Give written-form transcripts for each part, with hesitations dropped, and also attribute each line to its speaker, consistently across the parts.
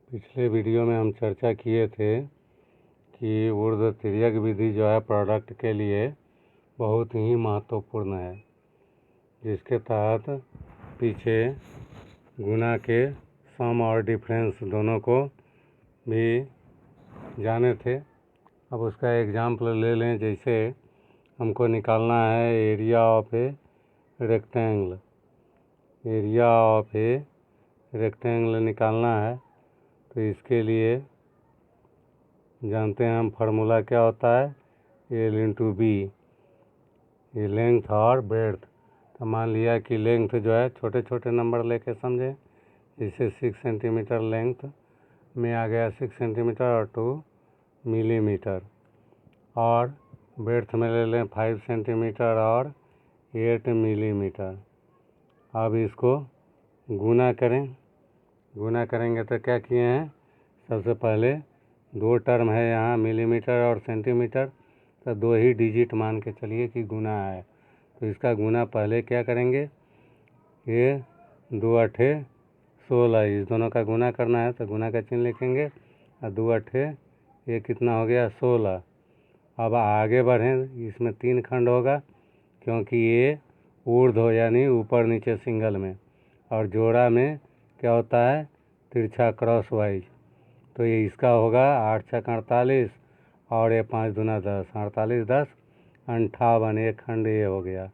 Speaker 1: पिछले वीडियो में हम चर्चा किए थे कि ऊर्ध्वतिर्यक विधि जो है प्रोडक्ट के लिए बहुत ही महत्वपूर्ण है, जिसके तहत पीछे गुना के सम और डिफरेंस दोनों को भी जाने थे। अब उसका एग्जाम्पल ले लें। जैसे हमको निकालना है area of a rectangle. Area of a rectangle निकालना है तो इसके लिए जानते हैं हम फार्मूला क्या होता है, एल इंटू बी। ये लेंथ और ब्रेड्थ। तो मान लिया कि लेंथ जो है छोटे छोटे नंबर लेके समझे, जैसे 6 सेंटीमीटर लेंथ में आ गया 6 सेंटीमीटर और 2 मिलीमीटर, और ब्रेड्थ में ले लें 5 सेंटीमीटर और 8 मिलीमीटर। अब इसको गुना करें। गुना करेंगे तो क्या किए हैं, सबसे पहले दो टर्म है यहाँ मिलीमीटर और सेंटीमीटर, तो दो ही डिजिट मान के चलिए कि गुना है। तो इसका गुना पहले क्या करेंगे, ये 2 अठे 16, इस दोनों का गुना करना है तो गुना का चिन्ह लिखेंगे और 2 अठे ये कितना हो गया 16। अब आगे बढ़ें, इसमें 3 खंड होगा क्योंकि ये ऊर्ध्व हो यानी ऊपर नीचे सिंगल में, और जोड़ा में क्या होता है तिरछा क्रॉस वाइज। तो ये इसका होगा 8 छक 48 और ये 5 दूना 10, 48 10 58, एक खंड ये हो गया।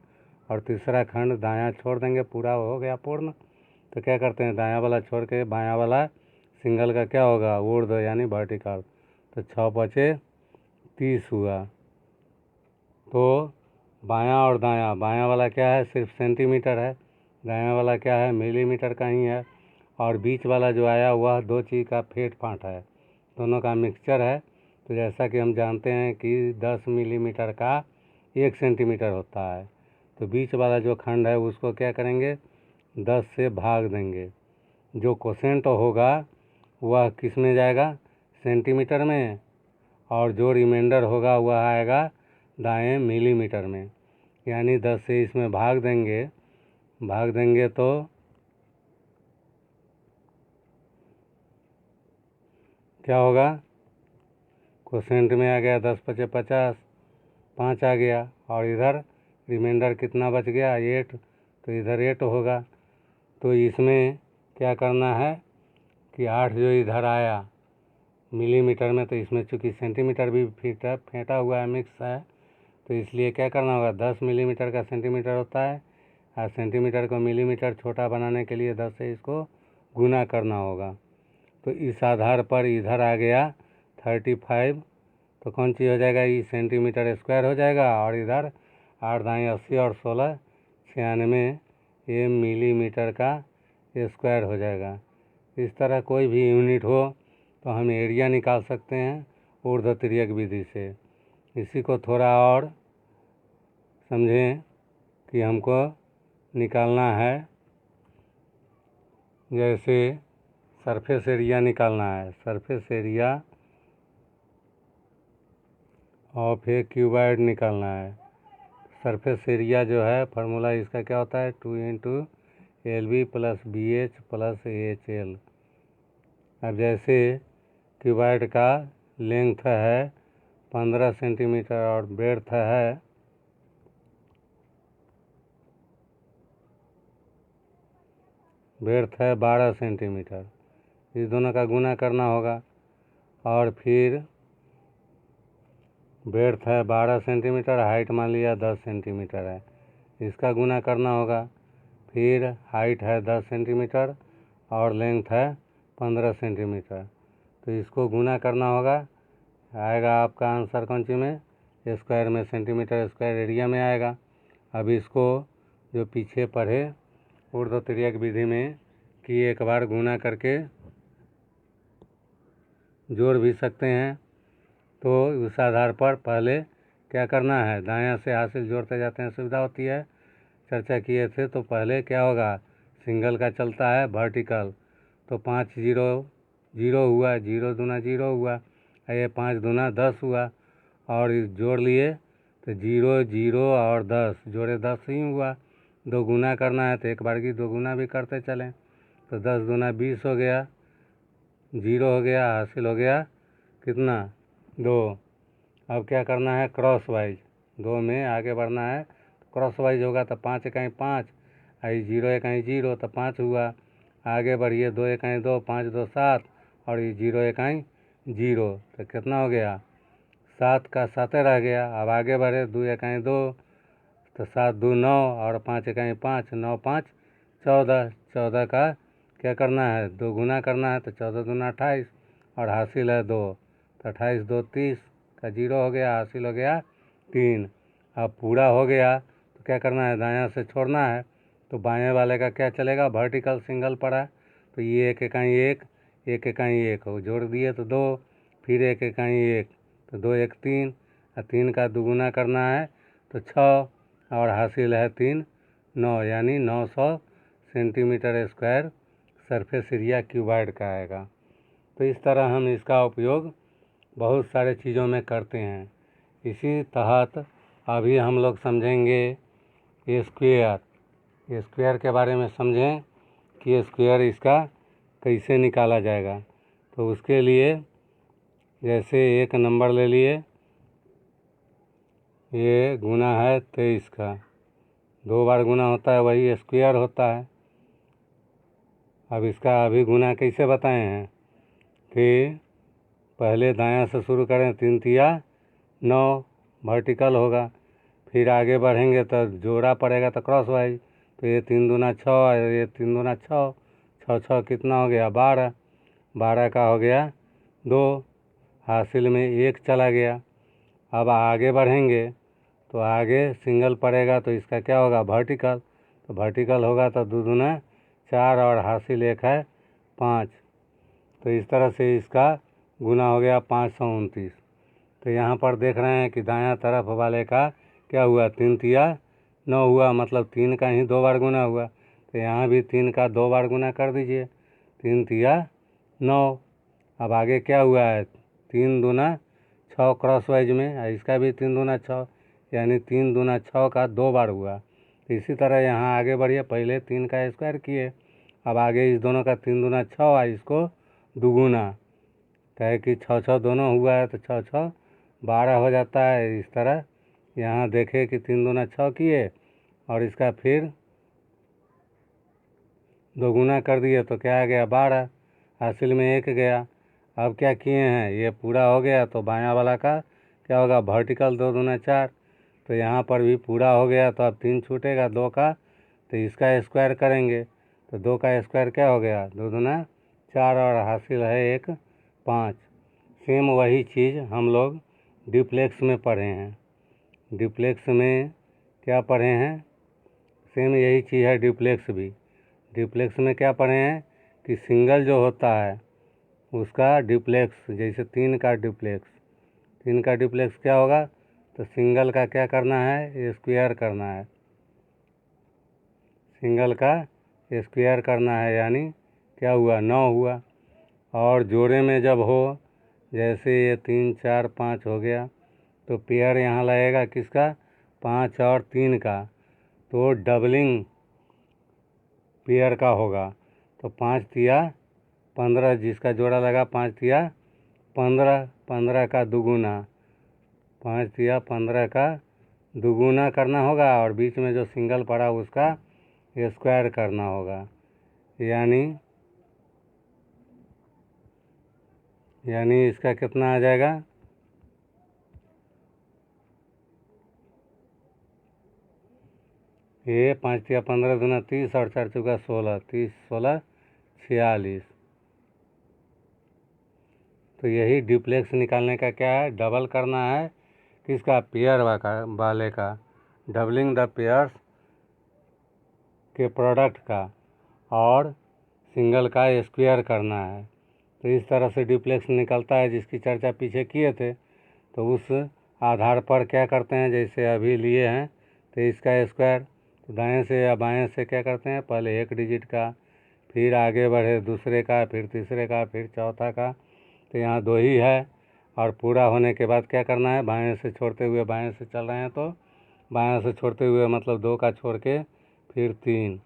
Speaker 1: और तीसरा खंड दायां छोड़ देंगे, पूरा हो गया पूर्ण। तो क्या करते हैं, दायां वाला छोड़ के बायां वाला सिंगल का क्या होगा ऊर्ध्व यानी वर्टिकल। तो 6 बचे 30 हुआ। तो बायां और दायां, बायां वाला क्या है सिर्फ सेंटीमीटर है, दायां वाला क्या है मिलीमीटर का ही है, और बीच वाला जो आया वह दो चीज़ का फेट फाट है, दोनों का मिक्सचर है। तो जैसा कि हम जानते हैं कि 10 मिलीमीटर का 1 सेंटीमीटर होता है, तो बीच वाला जो खंड है उसको क्या करेंगे 10 से भाग देंगे। जो कोसेंट होगा वह किस में जाएगा सेंटीमीटर में, और जो रिमाइंडर होगा वह आएगा दाएं मिलीमीटर में। यानी 10 से इसमें भाग देंगे तो क्या होगा, कोसेंट में आ गया 10 पचे 50, 5 आ गया, और इधर रिमाइंडर कितना बच गया 8, तो इधर 8 होगा। तो इसमें क्या करना है कि 8 जो इधर आया मिलीमीटर में, तो इसमें चूँकि सेंटीमीटर भी फेंटा हुआ है मिक्स है, तो इसलिए क्या करना होगा 10 मिलीमीटर का सेंटीमीटर होता है, और सेंटीमीटर को मिलीमीटर छोटा बनाने के लिए 10 से इसको गुना करना होगा। तो इस आधार पर इधर आ गया 35, तो कौन चीज़ हो जाएगा ये सेंटीमीटर स्क्वायर हो जाएगा, और इधर 8 दाएँ 80 और 16 96 ये मिलीमीटर का स्क्वायर हो जाएगा। इस तरह कोई भी यूनिट हो तो हम एरिया निकाल सकते हैं ऊर्ध्वतिर्यक विधि से। इसी को थोड़ा और समझें कि हमको निकालना है, जैसे सरफेस एरिया निकालना है। Surface area of A cuboid निकालना है। सरफेस एरिया जो है फार्मूला इसका क्या होता है 2 into LB plus BH plus AHL। अब जैसे क्यूबॉइड का लेंथ है 15 सेंटीमीटर और ब्रेड्थ है 12 सेंटीमीटर, इस दोनों का गुना करना होगा। और फिर ब्रेड्थ है 12 सेंटीमीटर, हाइट मान लिया 10 सेंटीमीटर है, इसका गुना करना होगा। फिर हाइट है 10 सेंटीमीटर और लेंथ है 15 सेंटीमीटर, तो इसको गुना करना होगा। आएगा आपका आंसर कौन सी में, स्क्वायर में, सेंटीमीटर स्क्वायर एरिया में आएगा। अब इसको जो पीछे पढ़े ऊर्ध्वतिर्यक विधि में कि एक बार गुना करके जोड़ भी सकते हैं, तो उस आधार पर पहले क्या करना है, दायां से हासिल जोड़ते जाते हैं, सुविधा होती है, चर्चा किए थे। तो पहले क्या होगा, सिंगल का चलता है वर्टिकल, तो 5 0 0 हुआ, 0 दूना 0 हुआ, ये 5 दूना 10 हुआ, और जोड़ लिए तो 0 0 और 10 जोड़े 10 ही हुआ। दो गुना करना है तो एक बार की दो गुना भी करते चलें, तो 10 दूना 20 हो गया, जीरो हो गया, हासिल हो गया कितना 2। अब क्या करना है क्रॉस वाइज, 2 में आगे बढ़ना है तो क्रॉस वाइज होगा तो 5 इकाई 5, आई 0 इकाई 0 तो 5 हुआ। आगे बढ़िए 2 इकाई 2, 5 2 7 और ये 0 इकाई 0 तो कितना हो गया 7 का 7 रह गया। अब आगे बढ़े 2 इकाई 2 तो 7 2 9 और 5 इकाई 5, 9 5 14, 14 का क्या करना है 2 गुना करना है तो 14 दूना 28 और हासिल है 2 तो 28 2 30 का 0 हो गया, हासिल हो गया 3। अब पूरा हो गया तो क्या करना है दायां से छोड़ना है तो बाएं वाले का क्या चलेगा वर्टिकल सिंगल पड़ा तो ये 1 इकाई 1, 1 इकाई 1 हो जोड़ दिए तो 2, फिर 1 इकाई 1 तो 2 1 3 और 3 का दुगुना करना है तो 6 और हासिल है 3 9 यानी 900 centimetre square surface area cuboid का आएगा। तो इस तरह हम इसका उपयोग बहुत सारे चीज़ों में करते हैं। इसी तहत अभी हम लोग समझेंगे स्क्वायर के बारे में समझें कि स्क्वायर इसका कैसे निकाला जाएगा। तो उसके लिए जैसे एक नंबर ले लिए, ये गुना है 23 का, 2 बार गुना होता है वही स्क्वायर होता है। अब इसका अभी गुना कैसे बताए हैं कि पहले दायां से शुरू करें 3 तिया 9 वर्टिकल होगा, फिर आगे बढ़ेंगे तो जोड़ा पड़ेगा तो क्रॉस वाइज तो ये 3 दूना 6 और ये 3 दूना 6, 6 6 कितना हो गया 12, 12 का हो गया 2, हासिल में 1 चला गया। अब आगे बढ़ेंगे तो आगे सिंगल पड़ेगा तो इसका क्या होगा वर्टिकल, तो वर्टिकल होगा तो 2 दूना 4 और हासिल 1 है 5। तो इस तरह से इसका गुना हो गया 529। तो यहाँ पर देख रहे हैं कि दायां तरफ वाले का क्या हुआ 3 तिया 9 हुआ, मतलब 3 का ही 2 बार गुना हुआ। तो यहाँ भी 3 का 2 बार गुना कर दीजिए, 3 तिया 9। अब आगे क्या हुआ है 3 दूना 6 क्रॉस वाइज में, इसका भी 3 दूना 6 यानी 3 दूना 6 का 2 बार हुआ। तो इसी तरह यहाँ आगे बढ़िए, पहले 3 का स्क्वायर किए, अब आगे इस दोनों का 3 दूना 6 और इसको दुगुना, कहे कि 6 6 दोनों हुआ है तो 6 6 12 हो जाता है। इस तरह यहाँ देखे कि 3 दूना 6 किए और इसका फिर दोगुना कर दिए तो क्या आ गया 12, हासिल में 1 गया। अब क्या किए हैं ये पूरा हो गया तो बायां वाला का क्या होगा वर्टिकल 2 दूना 4, तो यहाँ पर भी पूरा हो गया तो अब 3 छूटेगा 2 का, तो इसका स्क्वायर करेंगे तो 2 का स्क्वायर क्या हो गया 2 दूना 4 और हासिल है 1 5। सेम वही चीज़ हम लोग डुप्लेक्स में पढ़े हैं। डुप्लेक्स में क्या पढ़े हैं सेम यही चीज़ है डुप्लेक्स भी। डुप्लेक्स में क्या पढ़े हैं कि सिंगल जो होता है उसका डुप्लेक्स, जैसे 3 का डुप्लेक्स, 3 का डुप्लेक्स क्या होगा तो सिंगल का क्या करना है स्क्वायर करना है, सिंगल का स्क्वायर करना है यानी क्या हुआ 9 हुआ। और जोड़े में जब हो जैसे ये 3 4 5 हो गया तो पेयर यहाँ लगेगा किसका 5 और 3 का, तो डबलिंग पेयर का होगा। तो 5 तिया 15, जिसका जोड़ा लगा 5 तिया 15, 15 का दुगुना, 5 तिया 15 का दुगुना करना होगा और बीच में जो सिंगल पड़ा उसका स्क्वायर करना होगा, यानी इसका कितना आ जाएगा ये 5 तिया 15 दूना 30 और 4 चौका 16, 30 16 46। तो यही डुप्लेक्स निकालने का क्या है डबल करना है किसका पेयर वाले का, डबलिंग द पेयर्स के प्रोडक्ट का और सिंगल का स्क्वायर करना है। तो इस तरह से डुप्लेक्स निकलता है जिसकी चर्चा पीछे किए थे। तो उस आधार पर क्या करते हैं जैसे अभी लिए हैं तो इसका स्क्वायर, तो दाएं से या बाएं से क्या करते हैं पहले एक डिजिट का, फिर आगे बढ़े दूसरे का, फिर तीसरे का, फिर चौथा का, तो यहाँ 2 ही है। और पूरा होने के बाद क्या करना है बाएं से छोड़ते हुए, बाएं से चल रहे हैं तो बाएं से छोड़ते हुए मतलब 2 का छोड़ के फिर 3,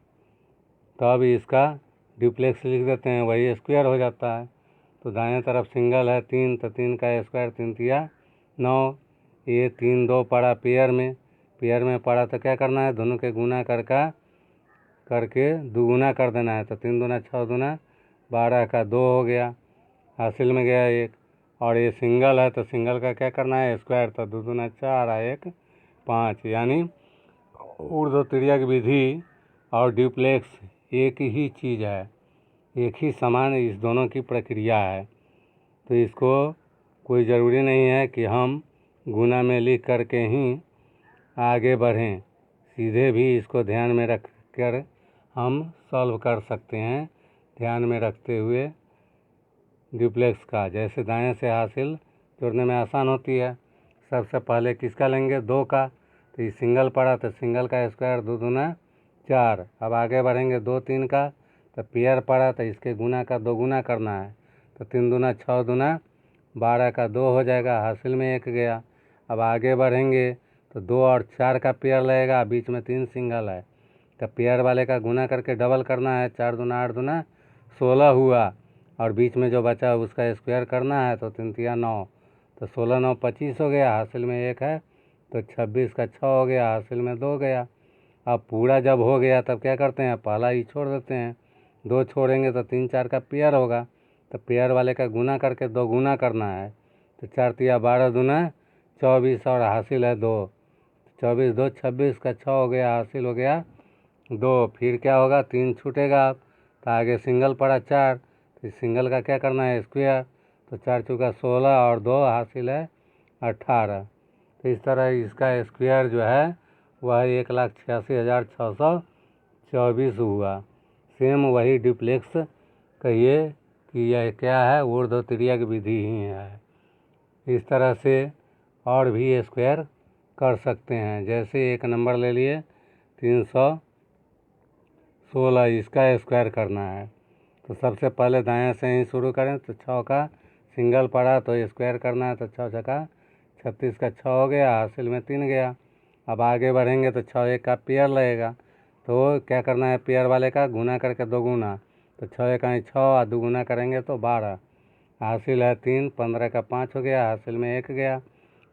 Speaker 1: तो अब इसका डुप्लेक्स लिख देते हैं वही स्क्वायर हो जाता है। तो दाएं तरफ सिंगल है 3, तो 3 का स्क्वायर 3 तिया 9। ये 3 2 पड़ा पेयर में पड़ा तो क्या करना है, दोनों के गुना करके दुगुना कर देना है। तो 3 दूना 6 दूना 12 का 2 हो गया, हासिल में गया 1। और ये सिंगल है तो सिंगल का क्या करना है, स्क्वायर। तो 2 दूना 4 और 1 5, यानी ऊर्ध्वतिर्यक विधि और ड्यूप्लेक्स एक ही चीज़ है, एक ही समान इस दोनों की प्रक्रिया है। तो इसको कोई ज़रूरी नहीं है कि हम गुना में लिख करके ही आगे बढ़ें, सीधे भी इसको ध्यान में रख कर हम सॉल्व कर सकते हैं, ध्यान में रखते हुए ड्यूप्लेक्स का। जैसे दाएं से हासिल जोड़ने में आसान होती है। सबसे पहले किसका लेंगे, 2 का। तो ये सिंगल पड़ा तो सिंगल का स्क्वायर 2 दूना 4। अब आगे बढ़ेंगे 2 3 का, तो पेयर पड़ा तो इसके गुना का 2 गुना करना है। तो 3 दूना 6 दूना 12 का 2 हो जाएगा, हासिल में 1 गया। अब आगे बढ़ेंगे तो 2 और 4 का पेयर लगेगा, बीच में 3 सिंगल है। तो पेयर वाले का गुना करके डबल करना है, 4 दूना 8 दूना 16 हुआ। और बीच में जो बचा उसका स्क्वायर करना है, तो 3 तिया 9। तो 16 9 25 हो गया, हासिल में 1 है। तो 26 का 6 हो गया, हासिल में 2 गया। अब पूरा जब हो गया तब क्या करते हैं, पहला ही छोड़ देते हैं। 2 छोड़ेंगे तो 3 4 का पेयर होगा, तो पेयर वाले का गुना करके 2 गुना करना है। तो 4 तिया 12 दूना 24 और हासिल है 2। 24 2 26 का 6 हो गया, हासिल हो गया 2। फिर क्या होगा, 3 छूटेगा। तो आगे सिंगल पड़ा 4, तो सिंगल का क्या करना है, स्क्वायर। तो 4 चौका 16 और 2 हासिल है 18। तो इस तरह इसका स्क्वायर जो है वह 1,86,624 हुआ। सेम वही ड्यूप्लेक्स कहिए कि यह क्या है, ऊर्ध्वतिर्यक विधि ही है। इस तरह से और भी स्क्वायर कर सकते हैं। जैसे एक नंबर ले लिए 316, इसका स्क्वायर करना है। तो सबसे पहले दाएं से ही शुरू करें। तो 6 का सिंगल पड़ा तो स्क्वायर करना है। तो 6 छक्का 36 का 6 हो गया, हासिल में 3 गया। अब आगे बढ़ेंगे तो 6 1 का पेयर लगेगा, तो क्या करना है, पेयर वाले का गुना करके 2 गुना। तो 6 1 6 और 2 गुना करेंगे तो 12, हासिल है 3। 15 का 5 हो गया, हासिल में 1 गया।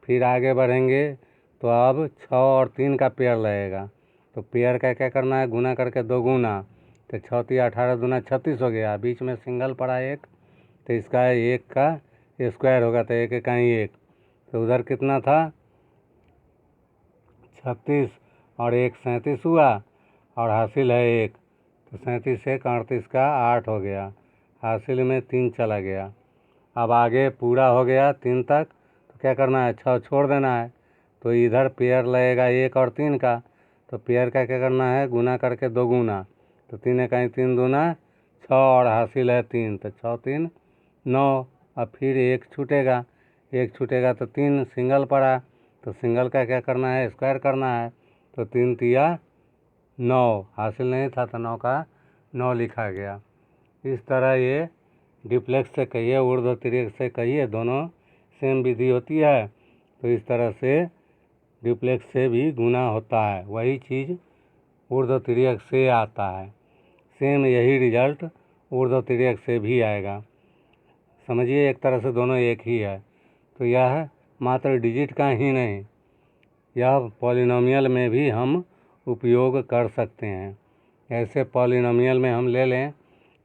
Speaker 1: फिर आगे बढ़ेंगे तो अब 6 और 3 का पेयर लगेगा, तो पेयर का क्या करना है, गुना करके 2 गुना। तो 6 तिया 18 दूना 36 हो गया, बीच में सिंगल पड़ा 1, तो इसका 1 का स्क्वायर होगा। तो 1 1 1, तो उधर कितना था 36 और 1 37 हुआ, और हासिल है 1। तो 37 1 38 का 8 हो गया, हासिल में 3 चला गया। अब आगे पूरा हो गया 3 तक, तो क्या करना है, 6 छोड़ देना है। तो इधर पेयर लगेगा 1 और 3 का, तो पेयर का क्या करना है, गुना करके 2 गुना। तो 3 1 3 दूना 6 और हासिल है 3। तो 6 3 9। अब फिर 1 छूटेगा, 1 छूटेगा तो 3 सिंगल पड़ा, तो सिंगल का क्या करना है, स्क्वायर करना है। तो 3 तिया 9, हासिल नहीं था तो 9 का 9 लिखा गया। इस तरह ये ड्यूप्लेक्स से कहिए, ऊर्ध्वतिर्यक से कहिए, दोनों सेम विधि होती है। तो इस तरह से ड्यूप्लेक्स से भी गुना होता है, वही चीज़ ऊर्ध्वतिर्यक से आता है। सेम यही रिजल्ट ऊर्ध्वतिर्यक से भी आएगा। समझिए, एक तरह से दोनों एक ही है। तो यह मात्र डिजिट का ही नहीं, यह पॉलिनोमियल में भी हम उपयोग कर सकते हैं। ऐसे पॉलिनोमियल में हम ले लें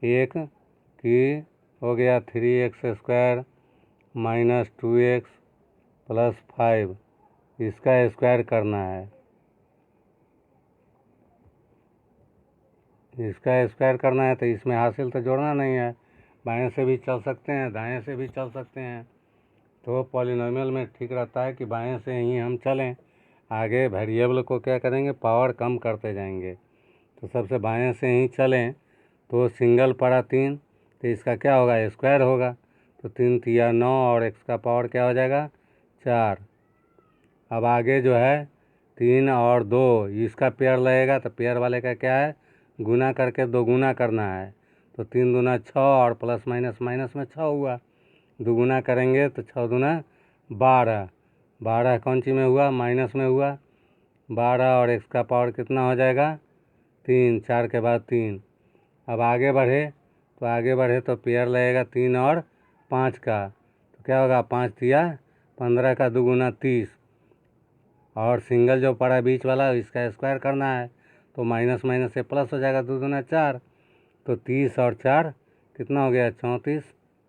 Speaker 1: एक कि हो गया 3x² माइनस 2x प्लस 5, इसका स्क्वायर करना है। इसका स्क्वायर करना है तो इसमें हासिल तो जोड़ना नहीं है, बाएं से भी चल सकते हैं दाएं से भी चल सकते हैं। तो पॉलिनोमियल में ठीक रहता है कि बाएं से ही हम चलें, आगे वेरिएबल को क्या करेंगे, पावर कम करते जाएंगे। तो सबसे बाएं से ही चलें। तो सिंगल पड़ा 3, तो इसका क्या होगा, स्क्वायर होगा। तो 3 तिया 9 और x का पावर क्या हो जाएगा 4। अब आगे जो है 3 और 2, इसका पेयर लगेगा, तो पेयर वाले का क्या है, गुना करके 2 गुना करना है। तो 3 दूना 6 और प्लस माइनस माइनस में 6 हुआ, 2 गुना करेंगे तो 6 दूना 12। 12 कौन सी में हुआ, माइनस में हुआ 12, और x का पावर कितना हो जाएगा 3, 4 के बाद 3। अब आगे बढ़े तो पेयर लगेगा 3 और 5 का, तो क्या होगा 5 दिया 15 का 2 गुना 30, और सिंगल जो पड़ा बीच वाला इसका स्क्वायर करना है, तो माइनस माइनस से प्लस हो जाएगा, 2 दूना 4, तो 30 और 4 कितना हो गया 34,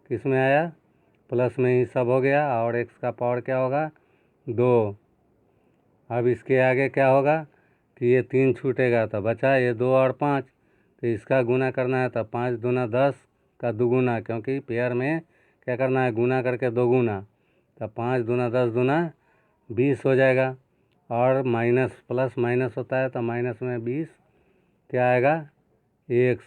Speaker 1: किस में आया प्लस में ही सब हो गया, और x का पावर क्या होगा 2। अब इसके आगे क्या होगा कि ये 3 छूटेगा तो बचा ये 2 और 5, तो इसका गुना करना है, तो 5 दूना 10 का 2 गुना, क्योंकि पेयर में क्या करना है गुना करके 2 गुना, तो 5 दूना 10 दूना 20 हो जाएगा, और माइनस प्लस माइनस होता है तो माइनस में 20 क्या आएगा x।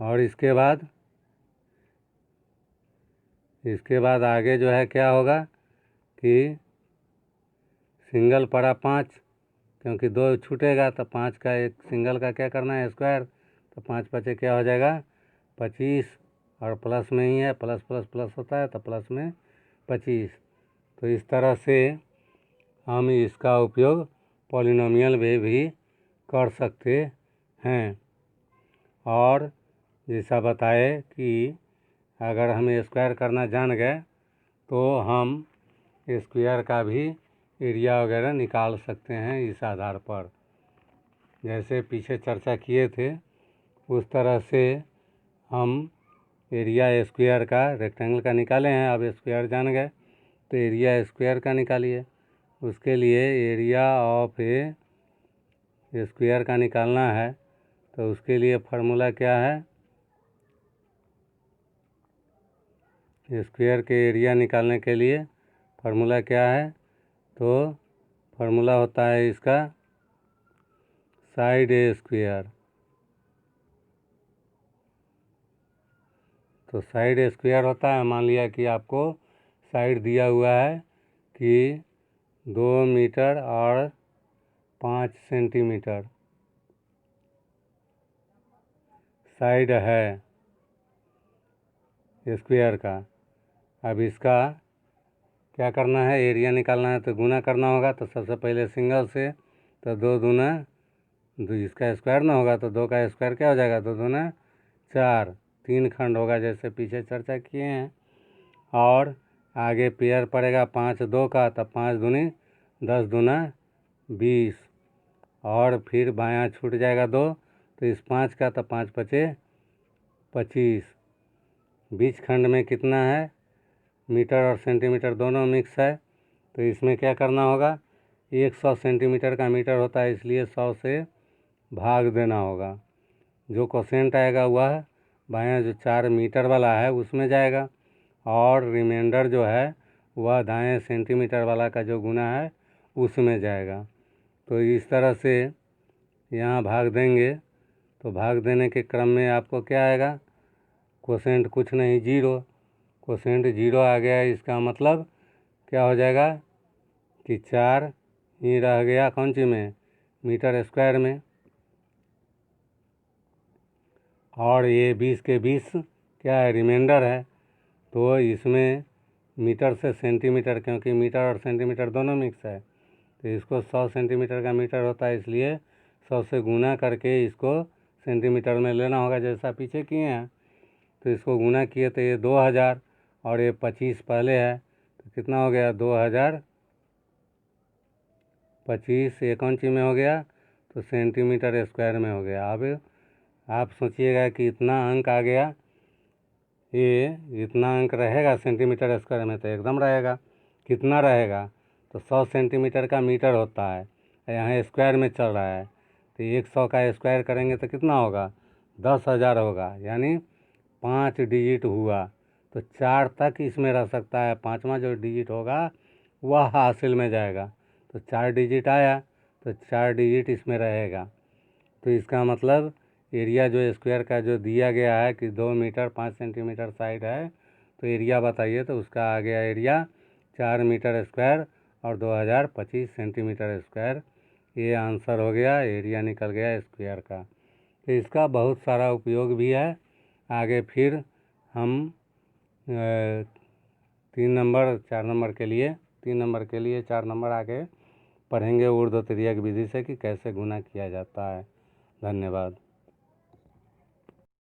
Speaker 1: और इसके बाद आगे जो है क्या होगा कि सिंगल पड़ा 5, क्योंकि 2 छूटेगा तो 5 का एक सिंगल का क्या करना है स्क्वायर, तो 5 पचे क्या हो जाएगा 25, और प्लस में ही है, प्लस प्लस प्लस होता है तो प्लस में 25। तो इस तरह से हम इसका उपयोग पॉलिनोमियल में भी कर सकते हैं। और जैसा बताए कि अगर हम स्क्वायर करना जान गए तो हम स्क्वायर का भी एरिया वगैरह निकाल सकते हैं इस आधार पर, जैसे पीछे चर्चा किए थे उस तरह से हम एरिया स्क्वायर का रेक्टेंगल का निकाले हैं। अब स्क्वायर जान गए तो एरिया स्क्वायर का निकालिए। उसके लिए एरिया ऑफ ए स्क्वायर का निकालना है, तो उसके लिए फार्मूला क्या है, स्क्वायर के एरिया निकालने के लिए फार्मूला क्या है, तो फार्मूला होता है इसका साइड ए स्क्वायर। तो साइड स्क्वायर होता है, मान लिया कि आपको साइड दिया हुआ है कि 2 मीटर और 5 सेंटीमीटर साइड है स्क्वायर का। अब इसका क्या करना है, एरिया निकालना है तो गुना करना होगा, तो सबसे पहले सिंगल से, तो 2 दूना इसका स्क्वायर ना होगा तो 2 का स्क्वायर क्या हो जाएगा 2 दूना 4, 3 खंड होगा जैसे पीछे चर्चा किए हैं। और आगे पेयर पड़ेगा 5 2 का, तब 5 दूनी 10 दूना 20, और फिर बायां छूट जाएगा 2, तो इस 5 का तो 5 पचे 25। बीच खंड में कितना है मीटर और सेंटीमीटर दोनों मिक्स है, तो इसमें क्या करना होगा 100 सेंटीमीटर का मीटर होता है, इसलिए 100 से भाग देना होगा। जो कोसेंट आएगा वह बायां जो 4 मीटर वाला है उसमें जाएगा, और रिमाइंडर जो है वह दाएं सेंटीमीटर वाला का जो गुना है उसमें जाएगा। तो इस तरह से यहाँ भाग देंगे, तो भाग देने के क्रम में आपको क्या आएगा, कोसेंट कुछ नहीं 0, कोसेंट 0 आ गया। इसका मतलब क्या हो जाएगा कि 4 ही रह गया कौन सी में, मीटर स्क्वायर में, और ये 20 के 20 क्या है रिमाइंडर है। तो इसमें मीटर से सेंटीमीटर, क्योंकि मीटर और सेंटीमीटर दोनों मिक्स है, तो इसको 100 सेंटीमीटर का मीटर होता है, इसलिए 100 से गुना करके इसको सेंटीमीटर में लेना होगा जैसा पीछे किए हैं। तो इसको गुना किए तो ये 2000, और ये 25 पहले है, तो कितना हो गया 2025, ये कौन सी में हो गया, तो सेंटीमीटर स्क्वायर में हो गया। अब आप सोचिएगा कि इतना अंक आ गया, ये इतना अंक रहेगा सेंटीमीटर स्क्वायर में, तो एकदम रहेगा। कितना रहेगा, तो 100 सेंटीमीटर का मीटर होता है, यहाँ स्क्वायर में चल रहा है, तो 100 का स्क्वायर करेंगे तो कितना होगा 10,000 होगा, यानी 5 डिजिट हुआ। तो 4 तक इसमें रह सकता है, 5वां जो डिजिट होगा वह हासिल में जाएगा। तो 4 डिजिट आया तो 4 डिजिट इसमें रहेगा। तो इसका मतलब एरिया जो स्क्वायर का जो दिया गया है कि 2 मीटर 5 सेंटीमीटर साइड है, तो एरिया बताइए, तो उसका आ गया एरिया 4 मीटर स्क्वायर और 2025 सेंटीमीटर स्क्वायर। ये आंसर हो गया, एरिया निकल गया स्क्वायर का। तो इसका बहुत सारा उपयोग भी है। आगे फिर हम 3 नंबर 4 नंबर के लिए 3 नंबर के लिए 4 नंबर आगे पढ़ेंगे ऊर्ध्व तिर्यक विधि से कि कैसे गुना किया जाता है। धन्यवाद।